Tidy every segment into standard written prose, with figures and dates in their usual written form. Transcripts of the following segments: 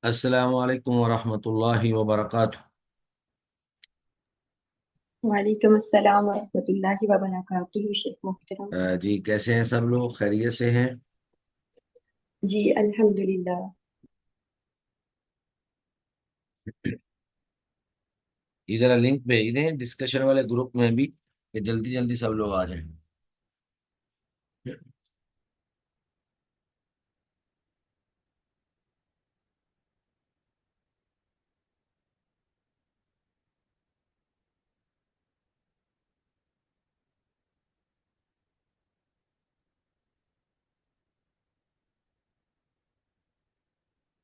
السلام علیکم ورحمۃ اللہ وبرکاتہ۔ وعلیکم السلام ورحمۃ اللہ وبرکاتہ شیخ محترم۔ جی کیسے ہیں سب لوگ؟ خیریت سے ہیں؟ جی الحمد للہ۔ یہ ذرا لنک بھیج دیں ڈسکشن والے گروپ میں بھی کہ جلدی جلدی سب لوگ آ جائیں۔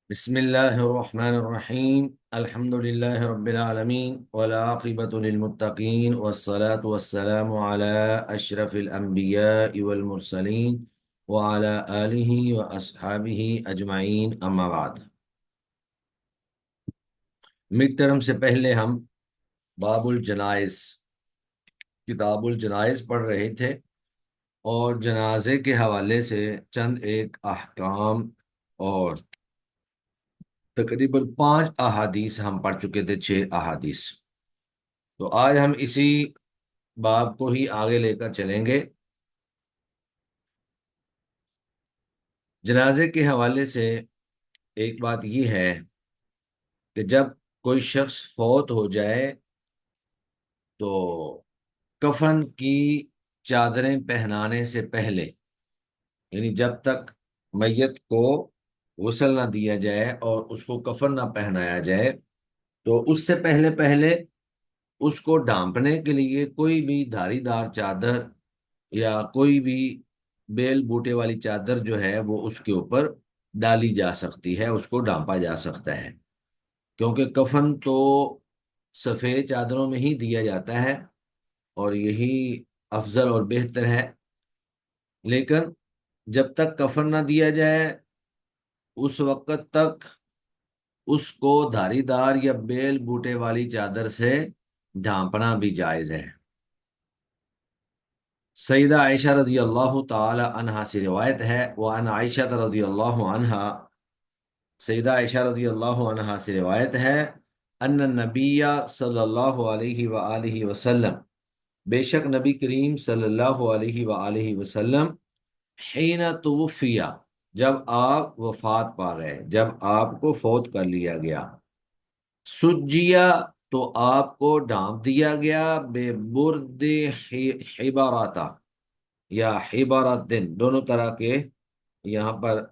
بسم اللہ الرحمن الرحیم، الحمد للہ رب العالمین والعاقبۃ للمتقین والصلاة والسلام علی اشرف الانبیاء والمرسلین وعلی آلہ واصحابہ اجمعین، اما بعد۔ مڈ ٹرم سے پہلے ہم باب الجنائز، کتاب الجنائز پڑھ رہے تھے، اور جنازے کے حوالے سے چند ایک احکام اور تقریباً 5 احادیث ہم پڑھ چکے تھے، 6 احادیث۔ تو آج ہم اسی باب کو ہی آگے لے کر چلیں گے۔ جنازے کے حوالے سے ایک بات یہ ہے کہ جب کوئی شخص فوت ہو جائے تو کفن کی چادریں پہنانے سے پہلے، یعنی جب تک میت کو غسل نہ دیا جائے اور اس کو کفن نہ پہنایا جائے، تو اس سے پہلے پہلے اس کو ڈھانپنے کے لیے کوئی بھی دھاری دار چادر یا کوئی بھی بیل بوٹے والی چادر جو ہے وہ اس کے اوپر ڈالی جا سکتی ہے، اس کو ڈھانپا جا سکتا ہے، کیونکہ کفن تو سفید چادروں میں ہی دیا جاتا ہے اور یہی افضل اور بہتر ہے۔ لیکن جب تک کفن نہ دیا جائے اس وقت تک اس کو دھاری دار یا بیل بوٹے والی چادر سے ڈھانپنا بھی جائز ہے۔ سیدہ عائشہ رضی اللہ تعالی عنہا سے روایت ہے، وعن عائشہ رضی اللہ عنہا، سیدہ عائشہ رضی اللہ عنہا سے روایت ہے، ان النبی صلی اللہ علیہ وآلہ وسلم، بے شک نبی کریم صلی اللہ علیہ وآلہ وسلم، حین توفیہ، جب آپ وفات پا گئے، جب آپ کو فوت کر لیا گیا، سجیا، تو آپ کو ڈھانپ دیا گیا، بے برد حباراتا یا حباراتن، دونوں طرح کے یہاں پر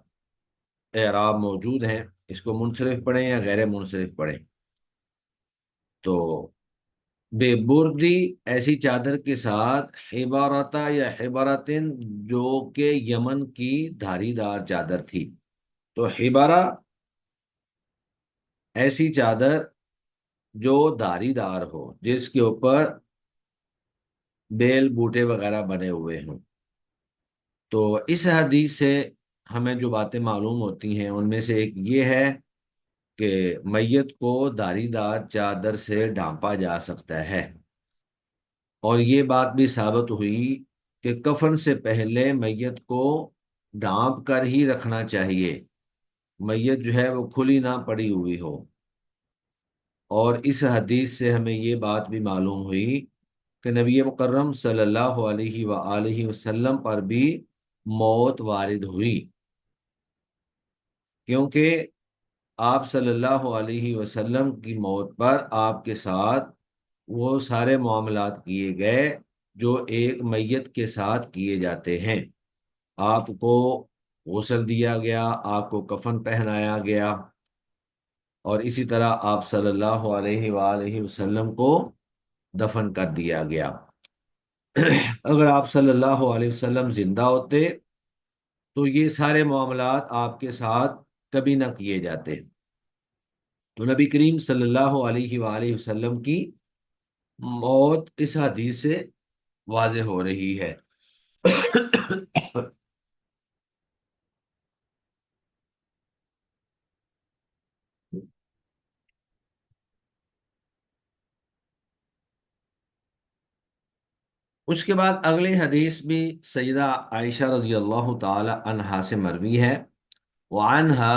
اعراب موجود ہیں، اس کو منصرف پڑھیں یا غیر منصرف پڑھیں۔ تو بے بردی ایسی چادر کے ساتھ، حبارتا یا حباراتن جو کہ یمن کی دھاری دار چادر تھی۔ تو حبارہ ایسی چادر جو دھاری دار ہو، جس کے اوپر بیل بوٹے وغیرہ بنے ہوئے ہوں۔ تو اس حدیث سے ہمیں جو باتیں معلوم ہوتی ہیں ان میں سے ایک یہ ہے کہ میت کو دھاری دار چادر سے ڈھانپا جا سکتا ہے، اور یہ بات بھی ثابت ہوئی کہ کفن سے پہلے میت کو ڈھانپ کر ہی رکھنا چاہیے، میت جو ہے وہ کھلی نہ پڑی ہوئی ہو۔ اور اس حدیث سے ہمیں یہ بات بھی معلوم ہوئی کہ نبی مکرم صلی اللہ علیہ وآلہ وسلم پر بھی موت وارد ہوئی، کیونکہ آپ صلی اللہ علیہ وسلم کی موت پر آپ کے ساتھ وہ سارے معاملات کیے گئے جو ایک میت کے ساتھ کیے جاتے ہیں۔ آپ کو غسل دیا گیا، آپ کو کفن پہنایا گیا، اور اسی طرح آپ صلی اللہ علیہ وآلہ وسلم کو دفن کر دیا گیا۔ اگر آپ صلی اللہ علیہ وسلم زندہ ہوتے تو یہ سارے معاملات آپ کے ساتھ کبھی نہ کیے جاتے۔ تو نبی کریم صلی اللہ علیہ وآلہ وسلم کی موت اس حدیث سے واضح ہو رہی ہے۔ اس کے بعد اگلی حدیث بھی سیدہ عائشہ رضی اللہ تعالی عنہا سے مروی ہے، وعنہا،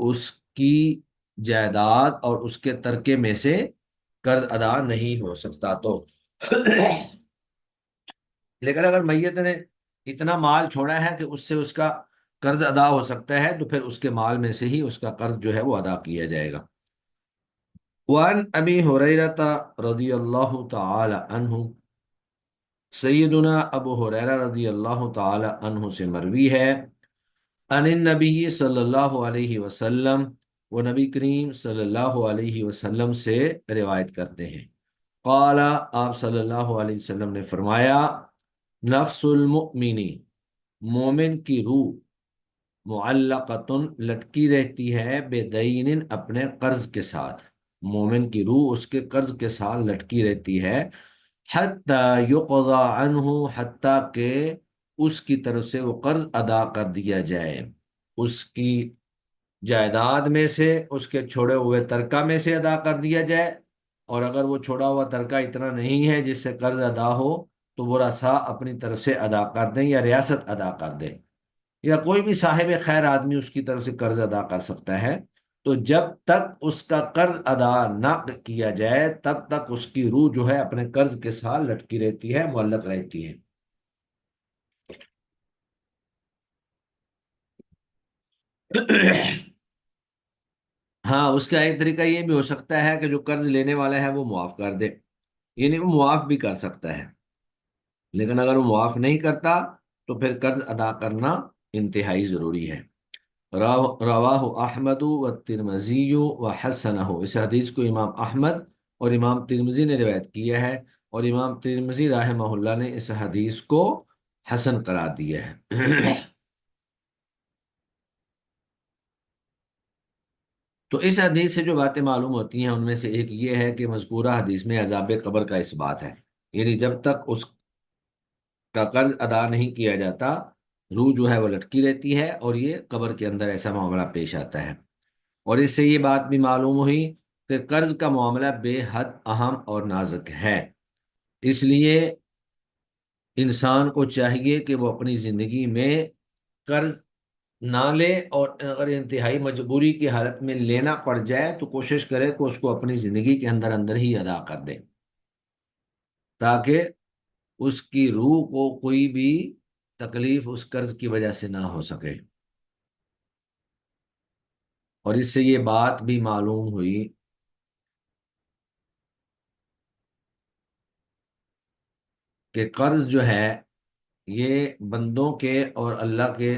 اس کی جائیداد اور اس کے ترکے میں سے قرض ادا نہیں ہو سکتا تو لیکن اگر میت نے اتنا مال چھوڑا ہے کہ اس سے اس کا قرض ادا ہو سکتا ہے تو پھر اس کے مال میں سے ہی اس کا قرض جو ہے وہ ادا کیا جائے گا۔ وعن ابی ہریرہ رضی اللہ تعالی عنہ، سیدنا ابو ہریرہ رضی اللہ تعالی عنہ سے مروی ہے، ان النبی صلی اللہ علیہ وسلم، وہ نبی کریم صلی اللہ علیہ وسلم سے روایت کرتے ہیں، قال، آپ صلی اللہ علیہ وسلم نے فرمایا، نفس المؤمنی، مومن کی روح، معلقتن، لٹکی رہتی ہے، بے دین، اپنے قرض کے ساتھ، مومن کی روح اس کے قرض کے ساتھ لٹکی رہتی ہے، حتی یقضى عنہ، حتیٰ کہ اس کی طرف سے وہ قرض ادا کر دیا جائے، اس کی جائیداد میں سے، اس کے چھوڑے ہوئے ترکہ میں سے ادا کر دیا جائے، اور اگر وہ چھوڑا ہوا ترکہ اتنا نہیں ہے جس سے قرض ادا ہو تو وہ رسا اپنی طرف سے ادا کر دیں یا ریاست ادا کر دے، یا کوئی بھی صاحب خیر آدمی اس کی طرف سے قرض ادا کر سکتا ہے۔ تو جب تک اس کا قرض ادا نہ کیا جائے تب تک اس کی روح جو ہے اپنے قرض کے ساتھ لٹکی رہتی ہے، معلق رہتی ہے۔ ہاں، اس کا ایک طریقہ یہ بھی ہو سکتا ہے کہ جو قرض لینے والا ہے وہ معاف کر دے، یعنی وہ معاف بھی کر سکتا ہے، لیکن اگر وہ معاف نہیں کرتا تو پھر قرض ادا کرنا انتہائی ضروری ہے۔ رواہ احمد و ترمزی و حسنہ، اس حدیث کو امام احمد اور امام ترمزی نے روایت کیا ہے، اور امام ترمزی رحمہ اللہ نے اس حدیث کو حسن قرار دیا ہے۔ تو اس حدیث سے جو باتیں معلوم ہوتی ہیں ان میں سے ایک یہ ہے کہ مذکورہ حدیث میں عذاب قبر کا اس بات ہے، یعنی جب تک اس کا قرض ادا نہیں کیا جاتا روح جو ہے وہ لٹکی رہتی ہے، اور یہ قبر کے اندر ایسا معاملہ پیش آتا ہے۔ اور اس سے یہ بات بھی معلوم ہوئی کہ قرض کا معاملہ بے حد اہم اور نازک ہے، اس لیے انسان کو چاہیے کہ وہ اپنی زندگی میں قرض نہ لے، اور اگر انتہائی مجبوری کی حالت میں لینا پڑ جائے تو کوشش کرے کہ اس کو اپنی زندگی کے اندر اندر ہی ادا کر دے، تاکہ اس کی روح کو کوئی بھی تکلیف اس قرض کی وجہ سے نہ ہو سکے۔ اور اس سے یہ بات بھی معلوم ہوئی کہ قرض جو ہے یہ بندوں کے اور اللہ کے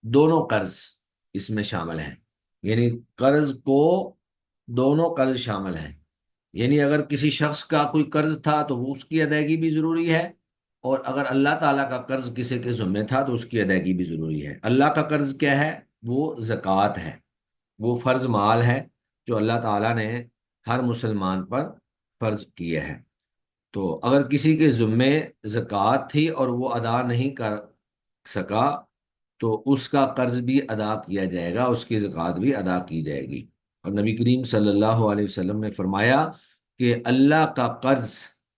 دونوں قرض اس میں شامل ہیں، یعنی قرض کو دونوں قرض شامل ہیں، یعنی اگر کسی شخص کا کوئی قرض تھا تو وہ اس کی ادائیگی بھی ضروری ہے، اور اگر اللہ تعالیٰ کا قرض کسی کے ذمہ تھا تو اس کی ادائیگی بھی ضروری ہے۔ اللہ کا قرض کیا ہے؟ وہ زکوٰۃ ہے، وہ فرض مال ہے جو اللہ تعالیٰ نے ہر مسلمان پر فرض کیا ہے۔ تو اگر کسی کے ذمے زکوٰۃ تھی اور وہ ادا نہیں کر سکا تو اس کا قرض بھی ادا کیا جائے گا، اس کی زکوٰۃ بھی ادا کی جائے گی۔ اور نبی کریم صلی اللہ علیہ وسلم نے فرمایا کہ اللہ کا قرض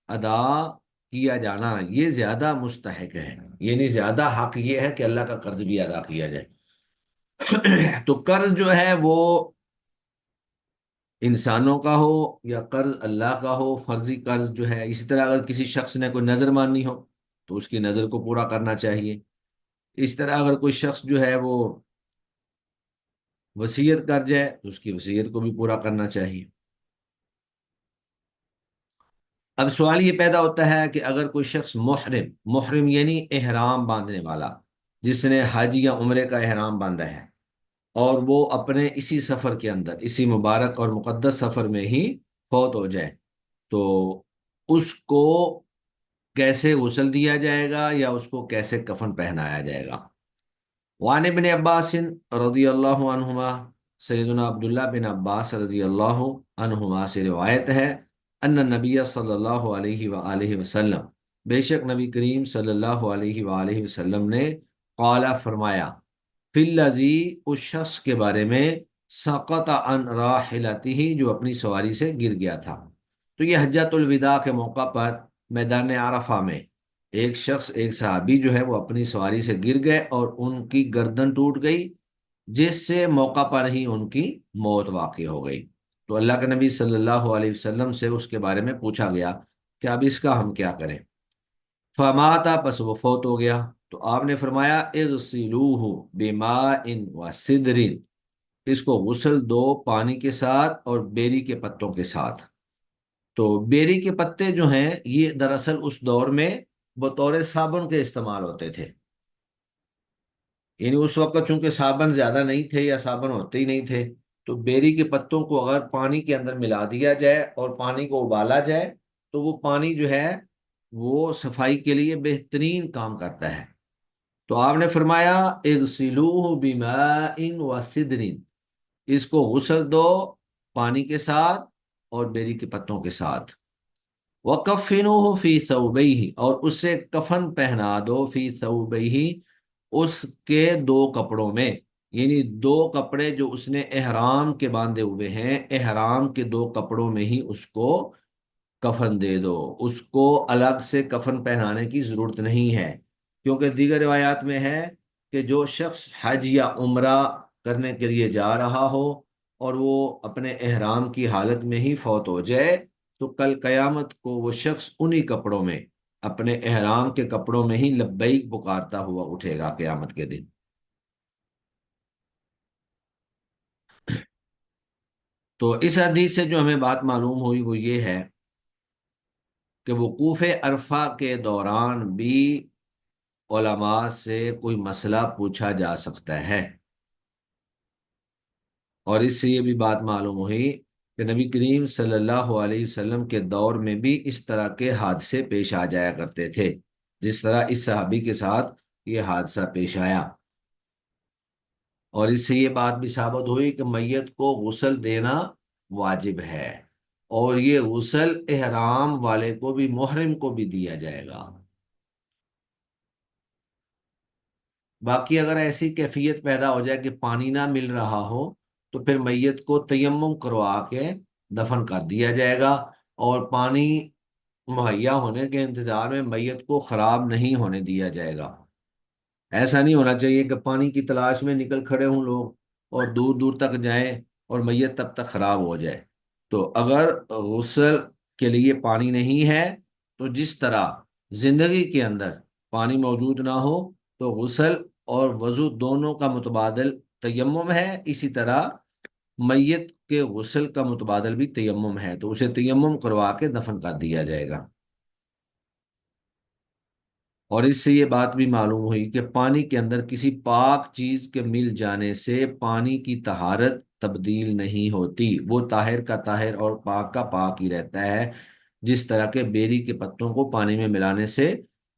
ادا کیا جانا یہ زیادہ مستحق ہے، یعنی زیادہ حق یہ ہے کہ اللہ کا قرض بھی ادا کیا جائے۔ تو قرض جو ہے وہ انسانوں کا ہو یا قرض اللہ کا ہو، فرضی قرض جو ہے، اسی طرح اگر کسی شخص نے کوئی نظر ماننی ہو تو اس کی نظر کو پورا کرنا چاہیے، اس طرح اگر کوئی شخص جو ہے وہ وصیت کر جائے تو اس کی وصیت کو بھی پورا کرنا چاہیے۔ اب سوال یہ پیدا ہوتا ہے کہ اگر کوئی شخص محرم، محرم یعنی احرام باندھنے والا، جس نے حج یا عمرے کا احرام باندھا ہے، اور وہ اپنے اسی سفر کے اندر، اسی مبارک اور مقدس سفر میں ہی فوت ہو جائے، تو اس کو کیسے غسل دیا جائے گا یا اس کو کیسے کفن پہنایا جائے گا؟ وعن ابن عباس رضی اللہ عنہما، سیدنا عبداللہ بن عباس رضی اللہ عنہما سے روایت ہے، ان نبی صلی اللہ علیہ وآلہ وسلم، بے شک نبی کریم صلی اللہ علیہ وآلہ وسلم نے، قال فرمایا، فی الذی، اس شخص کے بارے میں، سقط عن راحلتہ، جو اپنی سواری سے گر گیا تھا۔ تو یہ حجۃ الوداع کے موقع پر میدان عرفہ میں ایک شخص، ایک صحابی جو ہے وہ اپنی سواری سے گر گئے اور ان کی گردن ٹوٹ گئی، جس سے موقع پر ہی ان کی موت واقع ہو گئی۔ تو اللہ کے نبی صلی اللہ علیہ وسلم سے اس کے بارے میں پوچھا گیا کہ اب اس کا ہم کیا کریں؟ فماتا، پس وہ فوت ہو گیا۔ تو آپ نے فرمایا اغسلوہ بماء وسدر، اس کو غسل دو پانی کے ساتھ اور بیری کے پتوں کے ساتھ۔ تو بیری کے پتے جو ہیں یہ دراصل اس دور میں بطور صابن کے استعمال ہوتے تھے، یعنی اس وقت چونکہ صابن زیادہ نہیں تھے یا صابن ہوتے ہی نہیں تھے، تو بیری کے پتوں کو اگر پانی کے اندر ملا دیا جائے اور پانی کو ابالا جائے تو وہ پانی جو ہے وہ صفائی کے لیے بہترین کام کرتا ہے۔ تو آپ نے فرمایا اغسلوہ بماء وسدر، اس کو غسل دو پانی کے ساتھ اور بیری کے پتوں کے ساتھ۔ وَكَفِّنُوهُ فِي ثَوْبَيْهِ، اور اسے کفن پہنا دو، فی ثوبیہ، اس کے دو کپڑوں میں، یعنی دو کپڑے جو اس نے احرام کے باندھے ہوئے ہیں، احرام کے دو کپڑوں میں ہی اس کو کفن دے دو، اس کو الگ سے کفن پہنانے کی ضرورت نہیں ہے، کیونکہ دیگر روایات میں ہے کہ جو شخص حج یا عمرہ کرنے کے لیے جا رہا ہو اور وہ اپنے احرام کی حالت میں ہی فوت ہو جائے تو کل قیامت کو وہ شخص انہی کپڑوں میں، اپنے احرام کے کپڑوں میں ہی لبیک پکارتا ہوا اٹھے گا قیامت کے دن۔ تو اس حدیث سے جو ہمیں بات معلوم ہوئی وہ یہ ہے کہ وقوف عرفہ کے دوران بھی علماء سے کوئی مسئلہ پوچھا جا سکتا ہے، اور اس سے یہ بھی بات معلوم ہوئی کہ نبی کریم صلی اللہ علیہ وسلم کے دور میں بھی اس طرح کے حادثے پیش آ جایا کرتے تھے، جس طرح اس صحابی کے ساتھ یہ حادثہ پیش آیا۔ اور اس سے یہ بات بھی ثابت ہوئی کہ میت کو غسل دینا واجب ہے، اور یہ غسل احرام والے کو بھی، محرم کو بھی دیا جائے گا۔ باقی اگر ایسی کیفیت پیدا ہو جائے کہ پانی نہ مل رہا ہو تو پھر میت کو تیمم کروا کے دفن کر دیا جائے گا، اور پانی مہیا ہونے کے انتظار میں میت کو خراب نہیں ہونے دیا جائے گا۔ ایسا نہیں ہونا چاہیے کہ پانی کی تلاش میں نکل کھڑے ہوں لوگ اور دور دور تک جائیں اور میت تب تک خراب ہو جائے۔ تو اگر غسل کے لیے پانی نہیں ہے تو جس طرح زندگی کے اندر پانی موجود نہ ہو تو غسل اور وضو دونوں کا متبادل تیمم ہے، اسی طرح میت کے غسل کا متبادل بھی تیمم ہے، تو اسے تیمم کروا کے دفن کر دیا جائے گا۔ اور اس سے یہ بات بھی معلوم ہوئی کہ پانی کے اندر کسی پاک چیز کے مل جانے سے پانی کی طہارت تبدیل نہیں ہوتی، وہ طاہر کا طاہر اور پاک کا پاک ہی رہتا ہے، جس طرح کے بیری کے پتوں کو پانی میں ملانے سے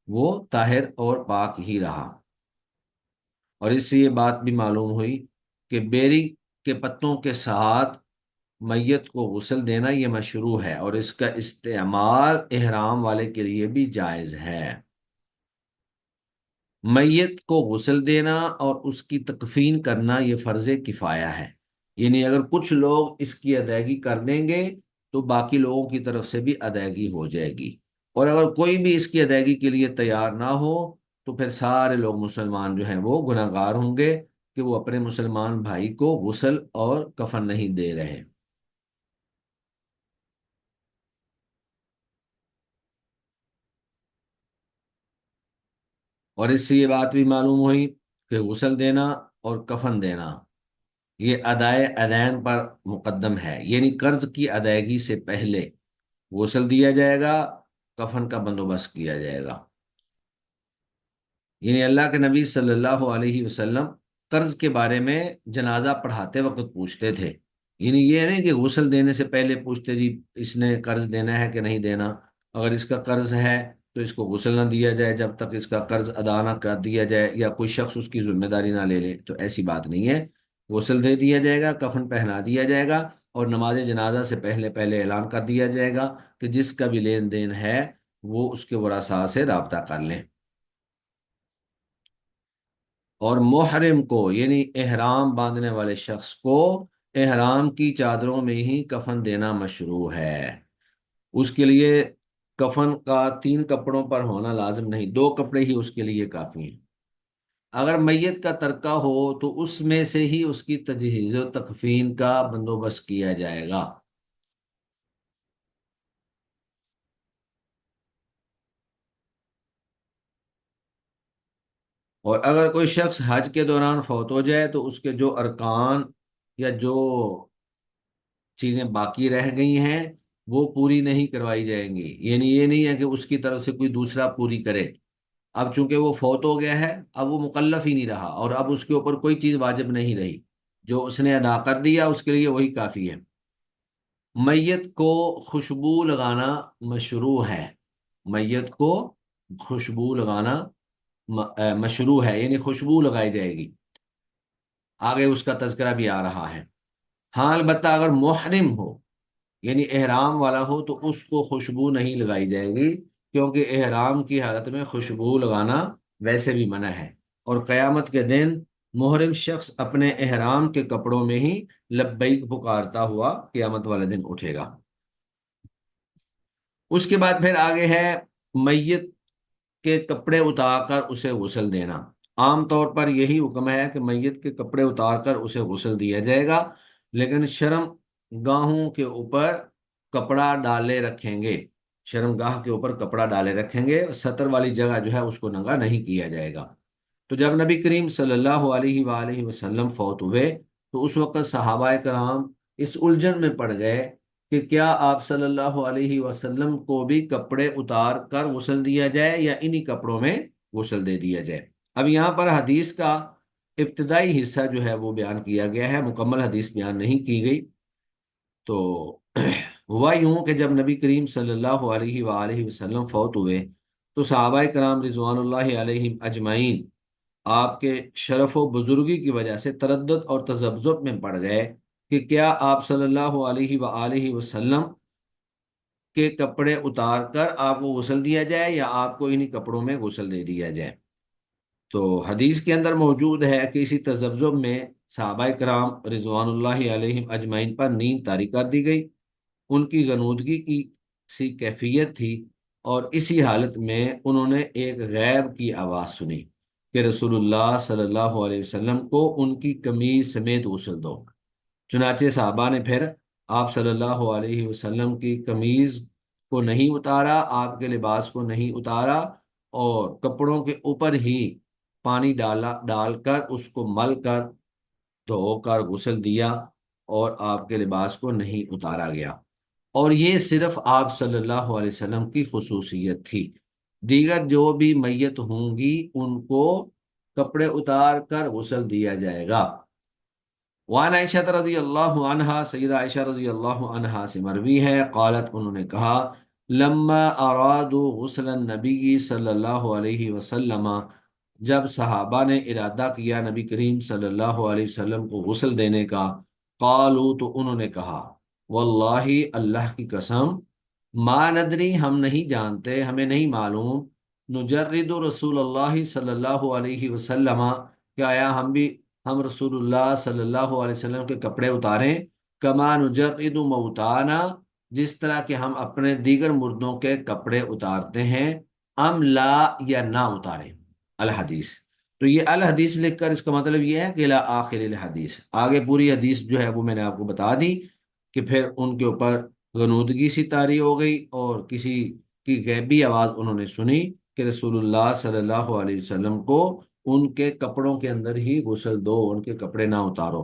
وہ طاہر اور پاک ہی رہا۔ اور اس سے یہ بات بھی معلوم ہوئی کہ بیری کے پتوں کے ساتھ میت کو غسل دینا یہ مشروع ہے، اور اس کا استعمال احرام والے کے لیے بھی جائز ہے۔ میت کو غسل دینا اور اس کی تکفین کرنا یہ فرض کفایہ ہے، یعنی اگر کچھ لوگ اس کی ادائیگی کر دیں گے تو باقی لوگوں کی طرف سے بھی ادائیگی ہو جائے گی، اور اگر کوئی بھی اس کی ادائیگی کے لیے تیار نہ ہو تو پھر سارے لوگ مسلمان جو ہیں وہ گناہ گار ہوں گے کہ وہ اپنے مسلمان بھائی کو غسل اور کفن نہیں دے رہے۔ اور اس سے یہ بات بھی معلوم ہوئی کہ غسل دینا اور کفن دینا یہ ادائے ادین پر مقدم ہے، یعنی قرض کی ادائیگی سے پہلے غسل دیا جائے گا، کفن کا بندوبست کیا جائے گا۔ یعنی اللہ کے نبی صلی اللہ علیہ وسلم قرض کے بارے میں جنازہ پڑھاتے وقت پوچھتے تھے، یعنی یہ نہیں کہ غسل دینے سے پہلے پوچھتے جی اس نے قرض دینا ہے کہ نہیں دینا، اگر اس کا قرض ہے تو اس کو غسل نہ دیا جائے جب تک اس کا قرض ادا نہ کر دیا جائے یا کوئی شخص اس کی ذمہ داری نہ لے لے، تو ایسی بات نہیں ہے، غسل دے دیا جائے گا، کفن پہنا دیا جائے گا، اور نماز جنازہ سے پہلے پہلے اعلان کر دیا جائے گا کہ جس کا بھی لین دین ہے وہ اس کے ورثاء سے رابطہ کر لیں۔ اور محرم کو یعنی احرام باندھنے والے شخص کو احرام کی چادروں میں ہی کفن دینا مشروع ہے، اس کے لیے کفن کا تین کپڑوں پر ہونا لازم نہیں، دو کپڑے ہی اس کے لیے کافی ہیں۔ اگر میت کا ترکہ ہو تو اس میں سے ہی اس کی تجہیز و تکفین کا بندوبست کیا جائے گا۔ اور اگر کوئی شخص حج کے دوران فوت ہو جائے تو اس کے جو ارکان یا جو چیزیں باقی رہ گئی ہیں وہ پوری نہیں کروائی جائیں گی، یعنی یہ نہیں ہے کہ اس کی طرف سے کوئی دوسرا پوری کرے۔ اب چونکہ وہ فوت ہو گیا ہے، اب وہ مکلف ہی نہیں رہا اور اب اس کے اوپر کوئی چیز واجب نہیں رہی، جو اس نے ادا کر دیا اس کے لیے وہی کافی ہے۔ میت کو خوشبو لگانا مشروع ہے، میت کو خوشبو لگانا مشروع ہے، یعنی خوشبو لگائی جائے گی، آگے اس کا تذکرہ بھی آ رہا ہے۔ ہاں البتہ اگر محرم ہو، یعنی احرام والا ہو، تو اس کو خوشبو نہیں لگائی جائے گی، کیونکہ احرام کی حالت میں خوشبو لگانا ویسے بھی منع ہے۔ اور قیامت کے دن محرم شخص اپنے احرام کے کپڑوں میں ہی لبیک پکارتا ہوا قیامت والے دن اٹھے گا۔ اس کے بعد پھر آگے ہے میت کے کپڑے اتار کر اسے غسل دینا۔ عام طور پر یہی حکم ہے کہ میت کے کپڑے اتار کر اسے غسل دیا جائے گا، لیکن شرم گاہوں کے اوپر کپڑا ڈالے رکھیں گے، شرم گاہ کے اوپر کپڑا ڈالے رکھیں گے، سطر والی جگہ جو ہے اس کو ننگا نہیں کیا جائے گا۔ تو جب نبی کریم صلی اللہ علیہ وآلہ وسلم فوت ہوئے تو اس وقت صحابہ کرام اس الجھن میں پڑ گئے کہ کیا آپ صلی اللہ علیہ وسلم کو بھی کپڑے اتار کر غسل دیا جائے یا انہی کپڑوں میں غسل دے دیا جائے۔ اب یہاں پر حدیث کا ابتدائی حصہ جو ہے وہ بیان کیا گیا ہے، مکمل حدیث بیان نہیں کی گئی۔ تو ہوا یوں کہ جب نبی کریم صلی اللہ علیہ وآلہ وسلم فوت ہوئے تو صحابہ کرام رضوان اللہ علیہم اجمعین آپ کے شرف و بزرگی کی وجہ سے تردد اور تذبذب میں پڑ گئے کہ کیا آپ صلی اللہ علیہ وآلہ وسلم کے کپڑے اتار کر آپ کو غسل دیا جائے یا آپ کو انہی کپڑوں میں غسل دے دیا جائے۔ تو حدیث کے اندر موجود ہے کہ اسی تذبذب میں صحابہ کرام رضوان اللہ علیہم اجمعین پر نیند طاری کر دی گئی، ان کی غنودگی کی سی کیفیت تھی، اور اسی حالت میں انہوں نے ایک غیب کی آواز سنی کہ رسول اللہ صلی اللہ علیہ وسلم کو ان کی قمیض سمیت غسل دو۔ چنانچہ صحابہ نے پھر آپ صلی اللہ علیہ وسلم کی قمیض کو نہیں اتارا، آپ کے لباس کو نہیں اتارا، اور کپڑوں کے اوپر ہی پانی ڈال کر اس کو مل کر دھو کر غسل دیا، اور آپ کے لباس کو نہیں اتارا گیا۔ اور یہ صرف آپ صلی اللہ علیہ وسلم کی خصوصیت تھی، دیگر جو بھی میت ہوں گی ان کو کپڑے اتار کر غسل دیا جائے گا۔ وعن عائشہ رضی اللہ عنہا، سیدہ عائشہ رضی اللہ عنہا سے مروی ہے، قالت انہوں نے کہا، لما ارادوا غسل النبی صلی اللہ علیہ وسلم، جب صحابہ نے ارادہ کیا نبی کریم صلی اللہ علیہ وسلم کو غسل دینے کا، قالوا تو انہوں نے کہا، واللہ اللہ کی قسم، ما ندری ہم نہیں جانتے، ہمیں نہیں معلوم، نجرد رسول اللہ صلی اللہ علیہ وسلم، کہ آیا ہم رسول اللہ صلی اللہ علیہ وسلم کے کپڑے اتاریں، کما نجرد موتانا، جس طرح کہ ہم اپنے دیگر مردوں کے کپڑے اتارتے ہیں، ام لا یا نہ اتاریں۔ الحدیث، تو یہ الحدیث لکھ کر اس کا مطلب یہ ہے کہ لا آخر الحدیث، آگے پوری حدیث جو ہے وہ میں نے آپ کو بتا دی کہ پھر ان کے اوپر غنودگی سی طاری ہو گئی اور کسی کی غیبی آواز انہوں نے سنی کہ رسول اللہ صلی اللہ علیہ وسلم کو ان کے کپڑوں کے اندر ہی غسل دو، ان کے کپڑے نہ اتارو۔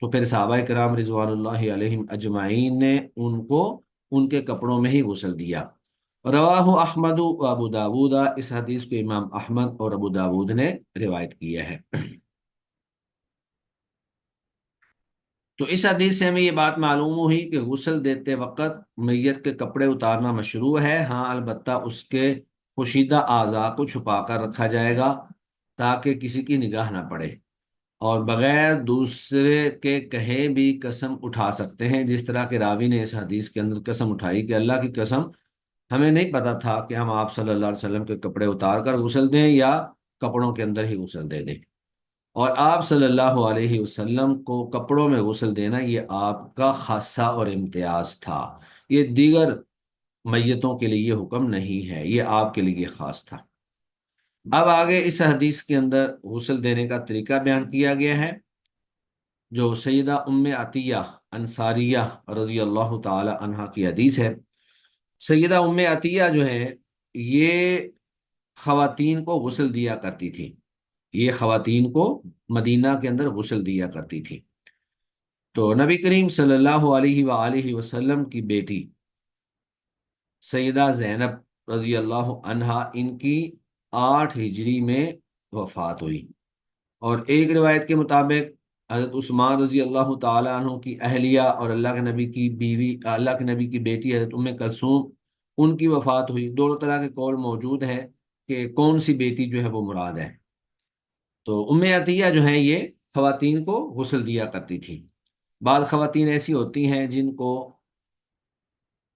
تو پھر صحابہ کرام رضوان اللہ علیہم اجمعین نے ان کو ان کے کپڑوں میں ہی غسل دیا۔ رواہ احمد و ابو داود، اس حدیث کو امام احمد اور ابو داود نے روایت کیا ہے۔ تو اس حدیث سے ہمیں یہ بات معلوم ہوئی کہ غسل دیتے وقت میت کے کپڑے اتارنا مشروع ہے، ہاں البتہ اس کے پوشیدہ اعضاء کو چھپا کر رکھا جائے گا تاکہ کسی کی نگاہ نہ پڑے، اور بغیر دوسرے کے کہے بھی قسم اٹھا سکتے ہیں، جس طرح کہ راوی نے اس حدیث کے اندر قسم اٹھائی کہ اللہ کی قسم ہمیں نہیں پتا تھا کہ ہم آپ صلی اللہ علیہ وسلم کے کپڑے اتار کر غسل دیں یا کپڑوں کے اندر ہی غسل دے دیں۔ اور آپ صلی اللہ علیہ وسلم کو کپڑوں میں غسل دینا یہ آپ کا خاصہ اور امتیاز تھا، یہ دیگر میتوں کے لیے یہ حکم نہیں ہے، یہ آپ کے لیے خاص تھا۔ اب آگے اس حدیث کے اندر غسل دینے کا طریقہ بیان کیا گیا ہے، جو سیدہ ام عطیہ انصاریہ رضی اللہ تعالی عنہا کی حدیث ہے۔ سیدہ ام عطیہ جو ہے، یہ خواتین کو غسل دیا کرتی تھی، یہ خواتین کو مدینہ کے اندر غسل دیا کرتی تھی۔ تو نبی کریم صلی اللہ علیہ وآلہ وسلم کی بیٹی سیدہ زینب رضی اللہ عنہا، ان کی 8 ہجری میں وفات ہوئی، اور ایک روایت کے مطابق حضرت عثمان رضی اللہ تعالی عنہ کی اہلیہ اور اللہ کے نبی کی بیوی، اللہ کے نبی کی بیٹی حضرت ام کلثوم، ان کی وفات ہوئی۔ دونوں طرح کے قول موجود ہیں کہ کون سی بیٹی جو ہے وہ مراد ہے۔ تو ام عطیہ جو ہیں، یہ خواتین کو غسل دیا کرتی تھی۔ بعض خواتین ایسی ہوتی ہیں جن کو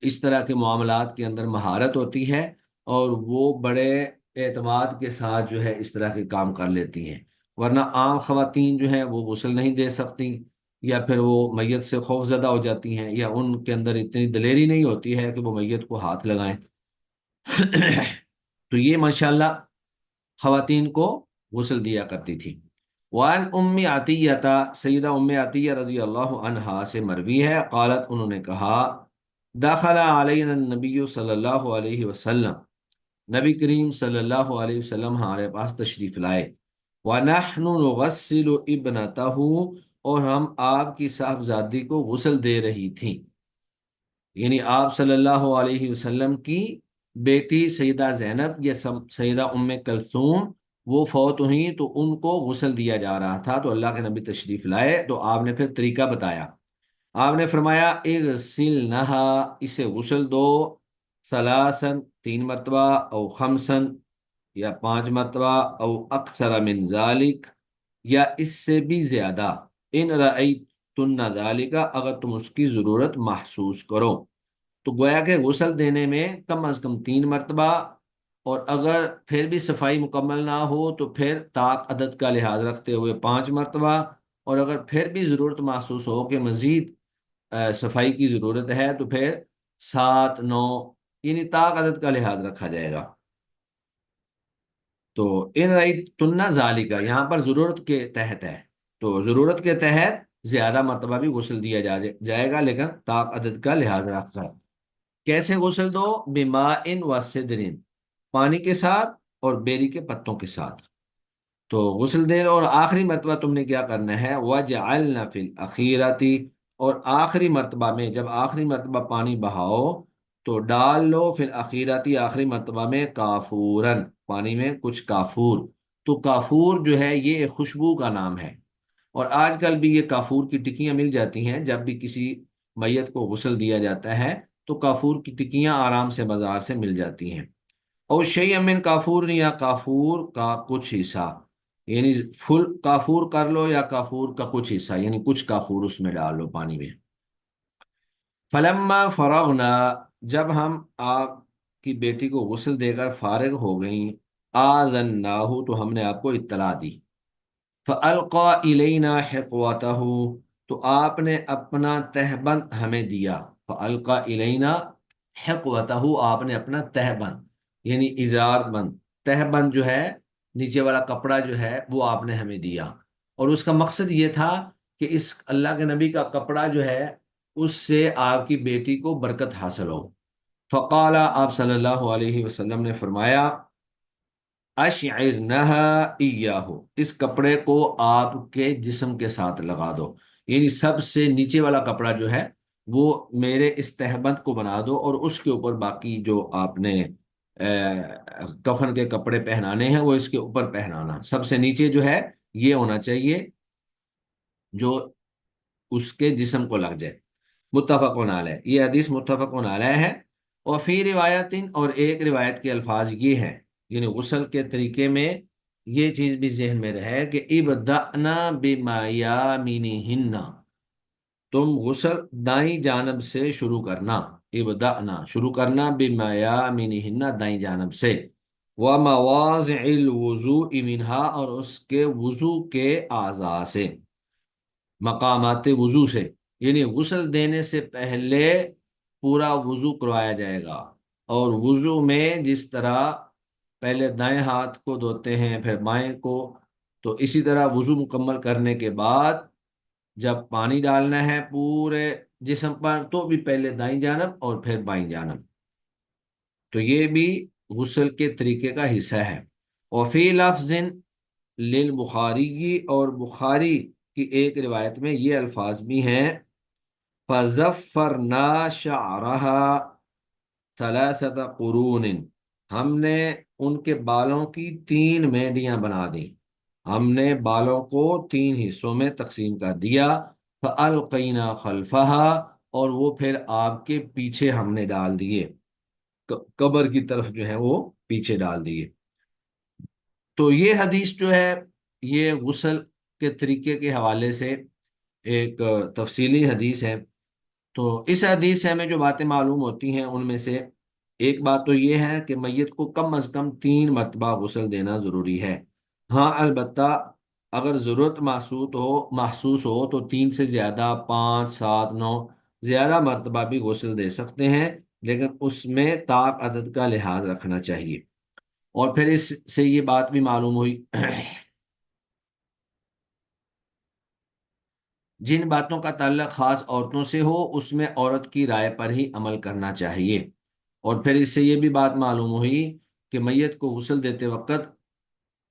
اس طرح کے معاملات کے اندر مہارت ہوتی ہے، اور وہ بڑے اعتماد کے ساتھ جو ہے اس طرح کے کام کر لیتی ہیں، ورنہ عام خواتین جو ہیں وہ غسل نہیں دے سکتی، یا پھر وہ میت سے خوف زدہ ہو جاتی ہیں، یا ان کے اندر اتنی دلیری نہیں ہوتی ہے کہ وہ میت کو ہاتھ لگائیں۔ تو یہ ماشاءاللہ خواتین کو غسل دیا کرتی تھی۔ وعن ام عطیہ، سیدہ ام عطیہ رضی اللہ عنہا سے مروی ہے، قالت، انہوں نے کہا، دخل علینا النبی صلی اللہ علیہ وسلم، نبی کریم صلی اللہ علیہ وسلم ہمارے پاس تشریف لائے، وَنَحْنُ نُغَسِّلُ ابْنَتَهُ، اور ہم آپ کی صاحبزادی کو غسل دے رہی تھیں، یعنی آپ صلی اللہ علیہ وسلم کی بیٹی سیدہ زینب یا سیدہ ام کلثوم وہ فوت ہوئی، تو ان کو غسل دیا جا رہا تھا۔ تو اللہ کے نبی تشریف لائے تو آپ نے پھر طریقہ بتایا، آپ نے فرمایا، اغسلنہا، اسے غسل دو، ثلاثن، 3 مرتبہ، او خمسن، یا 5 مرتبہ، او اکثر من ذالک، یا اس سے بھی زیادہ، ان رأیتن ذالک، اگر تم اس کی ضرورت محسوس کرو۔ تو گویا کہ غسل دینے میں کم از کم 3 مرتبہ، اور اگر پھر بھی صفائی مکمل نہ ہو تو پھر طاق عدد کا لحاظ رکھتے ہوئے 5 مرتبہ، اور اگر پھر بھی ضرورت محسوس ہو کہ مزید صفائی کی ضرورت ہے تو پھر 7، 9، یعنی طاق عدد کا لحاظ رکھا جائے گا۔ تو ان رأیتن ذالکا یہاں پر ضرورت کے تحت ہے، تو ضرورت کے تحت زیادہ مرتبہ بھی غسل دیا جائے گا، لیکن طاق عدد کا لحاظ رکھ کر۔ کیسے غسل دو؟ بماء و سدرین، پانی کے ساتھ اور بیری کے پتوں کے ساتھ۔ تو غسل دے، اور آخری مرتبہ تم نے کیا کرنا ہے، وَجْعَلْنَ فِي الْأَخِيرَةِ، اور آخری مرتبہ میں جب آخری مرتبہ پانی بہاؤ تو ڈال لو فی الأخیرۃ، آخری مرتبہ میں، کافورن، پانی میں کچھ کافور۔ تو کافور جو ہے یہ ایک خوشبو کا نام ہے، اور آج کل بھی یہ کافور کی ٹکیاں مل جاتی ہیں، جب بھی کسی میت کو غسل دیا جاتا ہے تو کافور کی ٹکیاں آرام سے بازار سے مل جاتی ہیں۔ اور شیء من کافور، یا کافور کا کچھ حصہ، یعنی فل کافور کر لو یا کافور کا کچھ حصہ، یعنی کچھ کافور اس میں ڈال لو پانی میں۔ فلما فرغنا، جب ہم آپ کی بیٹی کو غسل دے کر فارغ ہو گئیں، آذناہ، تو ہم نے آپ کو اطلاع دی، فَأَلْقَى إِلَيْنَا حِقْوَتَهُ، تو آپ نے اپنا تہبند ہمیں دیا، فَأَلْقَى إِلَيْنَا حِقْوَتَهُ، آپ نے اپنا تہبند، یعنی ازار بند، تہبند جو ہے نیچے والا کپڑا جو ہے وہ آپ نے ہمیں دیا، اور اس کا مقصد یہ تھا کہ اس اللہ کے نبی کا کپڑا جو ہے اس سے آپ کی بیٹی کو برکت حاصل ہو۔ فقال، آپ صلی اللہ علیہ وسلم نے فرمایا، اشعرنہا ایاہو، اس کپڑے کو آپ کے جسم کے ساتھ لگا دو، یعنی سب سے نیچے والا کپڑا جو ہے وہ میرے اس تہبند کو بنا دو، اور اس کے اوپر باقی جو آپ نے کفن کے کپڑے پہنانے ہیں وہ اس کے اوپر پہنانا، سب سے نیچے جو ہے یہ ہونا چاہیے جو اس کے جسم کو لگ جائے۔ متفقن علیہ، یہ حدیث متفقن علیہ ہے۔ اور فی روایت، اور ایک روایت کے الفاظ یہ ہیں، یعنی غسل کے طریقے میں یہ چیز بھی ذہن میں رہے کہ ابدأنا بمیامنہن، تم غسل دائیں جانب سے شروع کرنا، ابدأنا، شروع کرنا، بمیامنہن، دائیں جانب سے، ومواضع الوضوء منہا، اور اس کے وضو کے اعضاء سے، مقامات وضو سے، یعنی غسل دینے سے پہلے پورا وضو کروایا جائے گا، اور وضو میں جس طرح پہلے دائیں ہاتھ کو دھوتے ہیں پھر بائیں کو، تو اسی طرح وضو مکمل کرنے کے بعد جب پانی ڈالنا ہے پورے جسم پر تو بھی پہلے دائیں جانب اور پھر بائیں جانب، تو یہ بھی غسل کے طریقے کا حصہ ہے۔ اور فی لفظ للبخاری، اور بخاری کی ایک روایت میں یہ الفاظ بھی ہیں، فَزَفَّرْنَا شَعْرَهَا ثَلَاثَةَ قُرُونٍ، ہم نے ان کے بالوں کی 3 مینڈیاں بنا دیں، ہم نے بالوں کو 3 حصوں میں تقسیم کر دیا، فَأَلْقَيْنَا خَلْفَهَا، اور وہ پھر آپ کے پیچھے ہم نے ڈال دیے، قبر کی طرف جو ہے وہ پیچھے ڈال دیے۔ تو یہ حدیث جو ہے یہ غسل کے طریقے کے حوالے سے ایک تفصیلی حدیث ہے۔ تو اس حدیث سے ہمیں جو باتیں معلوم ہوتی ہیں ان میں سے ایک بات تو یہ ہے کہ میت کو کم از کم 3 مرتبہ غسل دینا ضروری ہے۔ ہاں البتہ اگر ضرورت محسوس ہو تو 3 سے زیادہ، 5، 7، 9 زیادہ مرتبہ بھی غسل دے سکتے ہیں، لیکن اس میں طاق عدد کا لحاظ رکھنا چاہیے۔ اور پھر اس سے یہ بات بھی معلوم ہوئی جن باتوں کا تعلق خاص عورتوں سے ہو اس میں عورت کی رائے پر ہی عمل کرنا چاہیے۔ اور پھر اس سے یہ بھی بات معلوم ہوئی کہ میت کو غسل دیتے وقت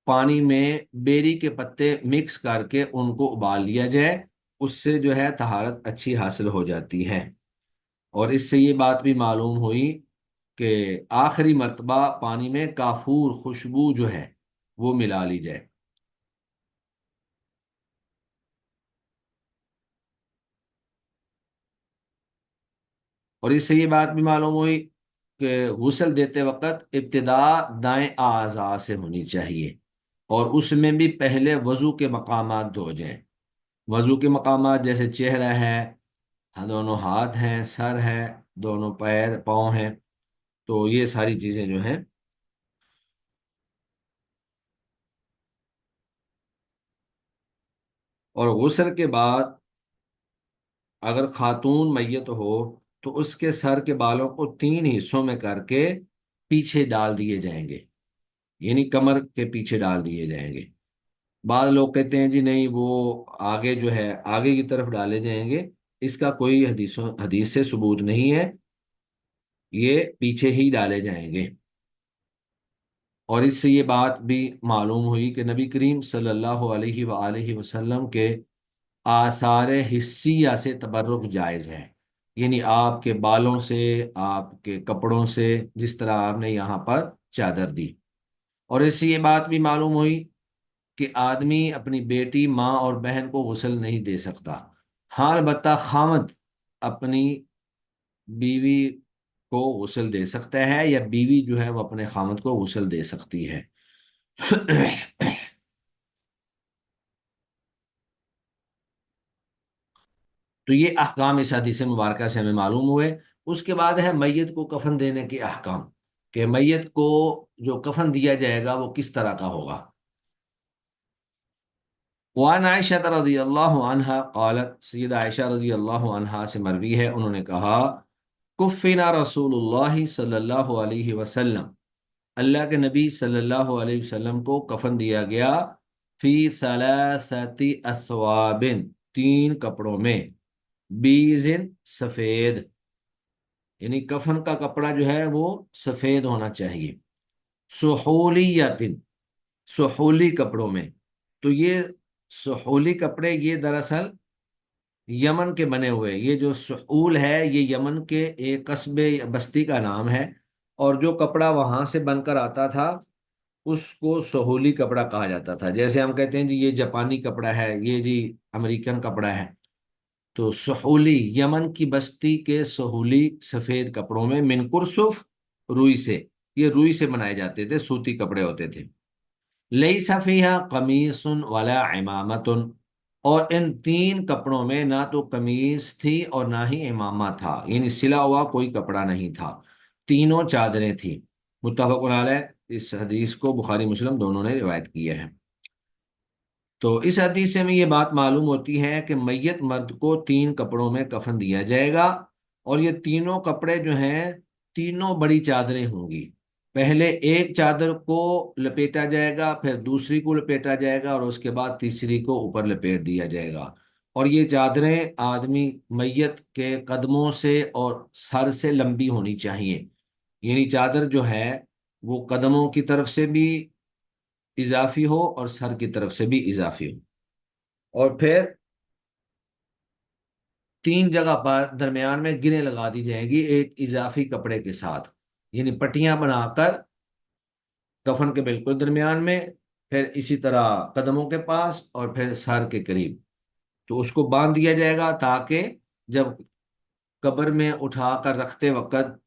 پانی میں بیری کے پتے مکس کر کے ان کو ابال لیا جائے، اس سے جو ہے طہارت اچھی حاصل ہو جاتی ہے۔ اور اس سے یہ بات بھی معلوم ہوئی کہ آخری مرتبہ پانی میں کافور خوشبو جو ہے وہ ملا لی جائے۔ اور اس سے یہ بات بھی معلوم ہوئی کہ غسل دیتے وقت ابتدا دائیں اعضاء سے ہونی چاہیے، اور اس میں بھی پہلے وضو کے مقامات دھو جائیں۔ وضو کے مقامات جیسے چہرہ ہے، دونوں ہاتھ ہیں، سر ہے، دونوں پیر پاؤں ہیں، تو یہ ساری چیزیں جو ہیں۔ اور غسل کے بعد اگر خاتون میت ہو تو اس کے سر کے بالوں کو 3 حصوں میں کر کے پیچھے ڈال دیے جائیں گے، یعنی کمر کے پیچھے ڈال دیے جائیں گے۔ بعض لوگ کہتے ہیں جی نہیں وہ آگے جو ہے آگے کی طرف ڈالے جائیں گے، اس کا کوئی حدیث سے ثبوت نہیں ہے، یہ پیچھے ہی ڈالے جائیں گے۔ اور اس سے یہ بات بھی معلوم ہوئی کہ نبی کریم صلی اللہ علیہ وآلہ وسلم کے آثار حسیہ سے تبرک جائز ہے، یعنی آپ کے بالوں سے، آپ کے کپڑوں سے، جس طرح آپ نے یہاں پر چادر دی۔ اور اس سے یہ بات بھی معلوم ہوئی کہ آدمی اپنی بیٹی، ماں اور بہن کو غسل نہیں دے سکتا۔ ہاں البتہ خامد اپنی بیوی کو غسل دے سکتا ہے، یا بیوی جو ہے وہ اپنے خامد کو غسل دے سکتی ہے۔ تو یہ احکام اس حدیث مبارکہ سے ہمیں معلوم ہوئے۔ اس کے بعد ہے میت کو کفن دینے کے احکام، کہ میت کو جو کفن دیا جائے گا وہ کس طرح کا ہوگا۔ وعن عائشہ رضی اللہ عنہا قالت، سید عائشہ رضی اللہ عنہا سے مروی ہے، انہوں نے کہا، کفنا رسول اللہ صلی اللہ علیہ وسلم، اللہ کے نبی صلی اللہ علیہ وسلم کو کفن دیا گیا، فی ثلاثت اثواب، 3 کپڑوں میں، بیزن سفید، یعنی کفن کا کپڑا جو ہے وہ سفید ہونا چاہیے، سحولیت، سحولی کپڑوں میں۔ تو یہ سحولی کپڑے یہ دراصل یمن کے بنے ہوئے، یہ جو سحول ہے یہ یمن کے ایک قصبے یا بستی کا نام ہے، اور جو کپڑا وہاں سے بن کر آتا تھا اس کو سحولی کپڑا کہا جاتا تھا۔ جیسے ہم کہتے ہیں جی یہ جاپانی کپڑا ہے، یہ جی امریکن کپڑا ہے، تو سحولی یمن کی بستی کے سحولی سفید کپڑوں میں، من کرسف، روئی سے، یہ روئی سے بنائے جاتے تھے، سوتی کپڑے ہوتے تھے، لیس فیہا قمیص ولا عمامت، اور ان 3 کپڑوں میں نہ تو قمیص تھی اور نہ ہی امامہ تھا، یعنی سلا ہوا کوئی کپڑا نہیں تھا، تینوں چادریں تھیں۔ متفق علیہ، اس حدیث کو بخاری مسلم دونوں نے روایت کیا ہے۔ تو اس حدیث سے ہمیں یہ بات معلوم ہوتی ہے کہ میت مرد کو 3 کپڑوں میں کفن دیا جائے گا، اور یہ تینوں کپڑے جو ہیں تینوں بڑی چادریں ہوں گی۔ پہلے ایک چادر کو لپیٹا جائے گا، پھر دوسری کو لپیٹا جائے گا، اور اس کے بعد تیسری کو اوپر لپیٹ دیا جائے گا۔ اور یہ چادریں آدمی میت کے قدموں سے اور سر سے لمبی ہونی چاہیے، یعنی چادر جو ہے وہ قدموں کی طرف سے بھی اضافی ہو اور سر کی طرف سے بھی اضافی ہو۔ اور پھر تین جگہ پر درمیان میں گریں لگا دی جائیں گی ایک اضافی کپڑے کے ساتھ، یعنی پٹیاں بنا کر کفن کے بالکل درمیان میں، پھر اسی طرح قدموں کے پاس اور پھر سر کے قریب، تو اس کو باندھ دیا جائے گا تاکہ جب قبر میں اٹھا کر رکھتے وقت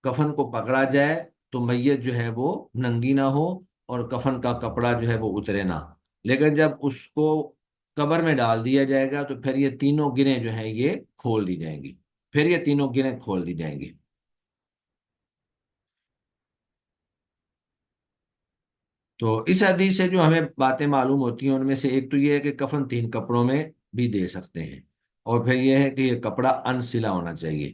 کفن کو پکڑا جائے تو میت جو ہے وہ ننگی نہ ہو اور کفن کا کپڑا جو ہے وہ اترے نہ۔ لیکن جب اس کو قبر میں ڈال دیا جائے گا تو پھر یہ تینوں گریں جو ہیں یہ کھول دی جائیں گی، پھر یہ تینوں گریں کھول دی جائیں گی۔ تو اس حدیث سے جو ہمیں باتیں معلوم ہوتی ہیں ان میں سے ایک تو یہ ہے کہ کفن تین کپڑوں میں بھی دے سکتے ہیں، اور پھر یہ ہے کہ یہ کپڑا انسلا ہونا چاہیے،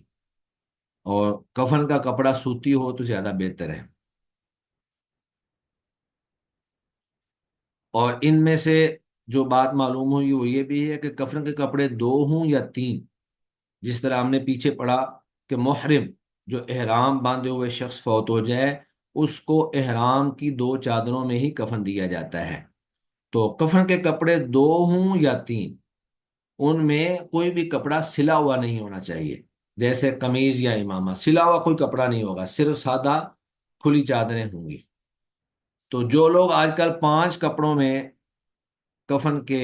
اور کفن کا کپڑا سوتی ہو تو زیادہ بہتر ہے۔ اور ان میں سے جو بات معلوم ہوئی وہ یہ بھی ہے کہ کفن کے کپڑے دو ہوں یا تین، جس طرح ہم نے پیچھے پڑھا کہ محرم جو احرام باندھے ہوئے شخص فوت ہو جائے اس کو احرام کی دو چادروں میں ہی کفن دیا جاتا ہے۔ تو کفن کے کپڑے دو ہوں یا تین، ان میں کوئی بھی کپڑا سلا ہوا نہیں ہونا چاہیے، جیسے قمیض یا امامہ سلا ہوا کوئی کپڑا نہیں ہوگا، صرف سادہ کھلی چادریں ہوں گی۔ تو جو لوگ آج کل پانچ کپڑوں میں کفن کے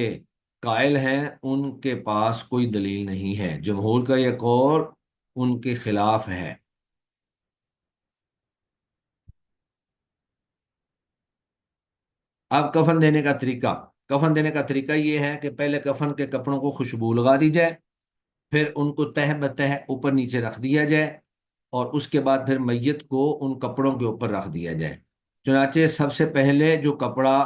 قائل ہیں ان کے پاس کوئی دلیل نہیں ہے، جمہور کا یہ قول ان کے خلاف ہے۔ اب کفن دینے کا طریقہ یہ ہے کہ پہلے کفن کے کپڑوں کو خوشبو لگا دی جائے، پھر ان کو تہ بتہ اوپر نیچے رکھ دیا جائے، اور اس کے بعد پھر میت کو ان کپڑوں کے اوپر رکھ دیا جائے۔ چنانچہ سب سے پہلے جو کپڑا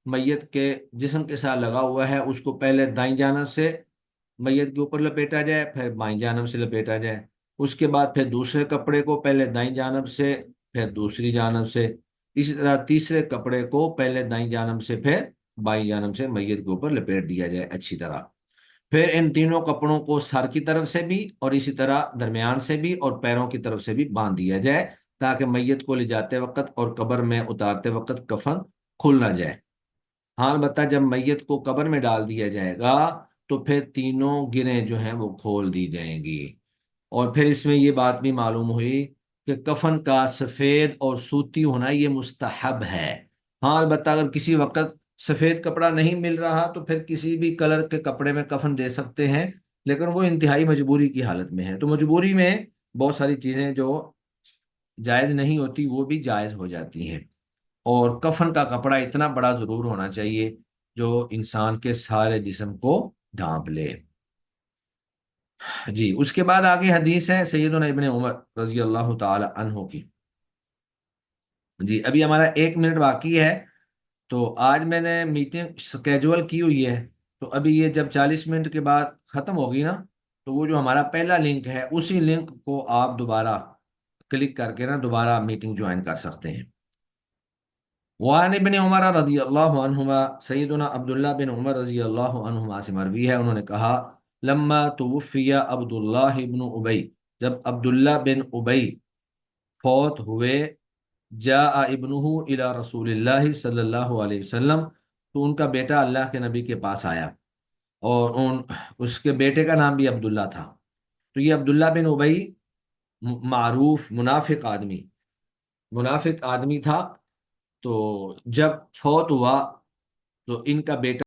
میت کے جسم کے ساتھ لگا ہوا ہے اس کو پہلے دائیں جانب سے میت کے اوپر لپیٹا جائے، پھر بائیں جانب سے لپیٹا جائے۔ اس کے بعد پھر دوسرے کپڑے کو پہلے دائیں جانب سے پھر دوسری جانب سے، اسی طرح تیسرے کپڑے کو پہلے دائیں جانب سے پھر بائیں جانب سے میت کے اوپر لپیٹ دیا جائے اچھی طرح۔ پھر ان تینوں کپڑوں کو سر کی طرف سے بھی اور اسی طرح درمیان سے بھی اور پیروں کی طرف سے بھی باندھ دیا جائے تاکہ میت کو لے جاتے وقت اور قبر میں اتارتے وقت کفن کھل نہ جائے۔ ہاں البتہ جب میت کو قبر میں ڈال دیا جائے گا تو پھر تینوں گریں جو ہیں وہ کھول دی جائیں گی۔ اور پھر اس میں یہ بات بھی معلوم ہوئی کہ کفن کا سفید اور سوتی ہونا یہ مستحب ہے۔ ہاں البتہ اگر کسی وقت سفید کپڑا نہیں مل رہا تو پھر کسی بھی کلر کے کپڑے میں کفن دے سکتے ہیں، لیکن وہ انتہائی مجبوری کی حالت میں ہے۔ تو مجبوری میں بہت ساری چیزیں جو جائز نہیں ہوتی وہ بھی جائز ہو جاتی ہیں، اور کفن کا کپڑا اتنا بڑا ضرور ہونا چاہیے جو انسان کے سارے جسم کو ڈھانپ لے۔ جی اس کے بعد آگے حدیث ہے سیدنا ابن عمر رضی اللہ تعالی عنہ کی۔ جی ابھی ہمارا 1 منٹ باقی ہے، تو آج میں نے میٹنگ سکیجول کی ہوئی ہے، تو ابھی یہ جب 40 منٹ کے بعد ختم ہوگی نا تو وہ جو ہمارا پہلا لنک ہے اسی لنک کو آپ دوبارہ کلک کر کے نا دوبارہ میٹنگ جوائن کر سکتے ہیں۔ وعن ابن عمر رضی اللہ عنہما، سیدنا عبداللہ بن عمر رضی اللہ عنہما سے مروی ہے انہوں نے کہا لما توفی عبداللہ بن ابی، جب عبداللہ بن ابی فوت ہوئے، جاء ابنہ الی رسول اللہ صلی اللہ علیہ وسلم، تو ان کا بیٹا اللہ کے نبی کے پاس آیا، اور اس کے بیٹے کا نام بھی عبداللہ تھا۔ تو یہ عبداللہ بن ابی معروف منافق آدمی تھا، تو جب فوت ہوا تو ان کا بیٹا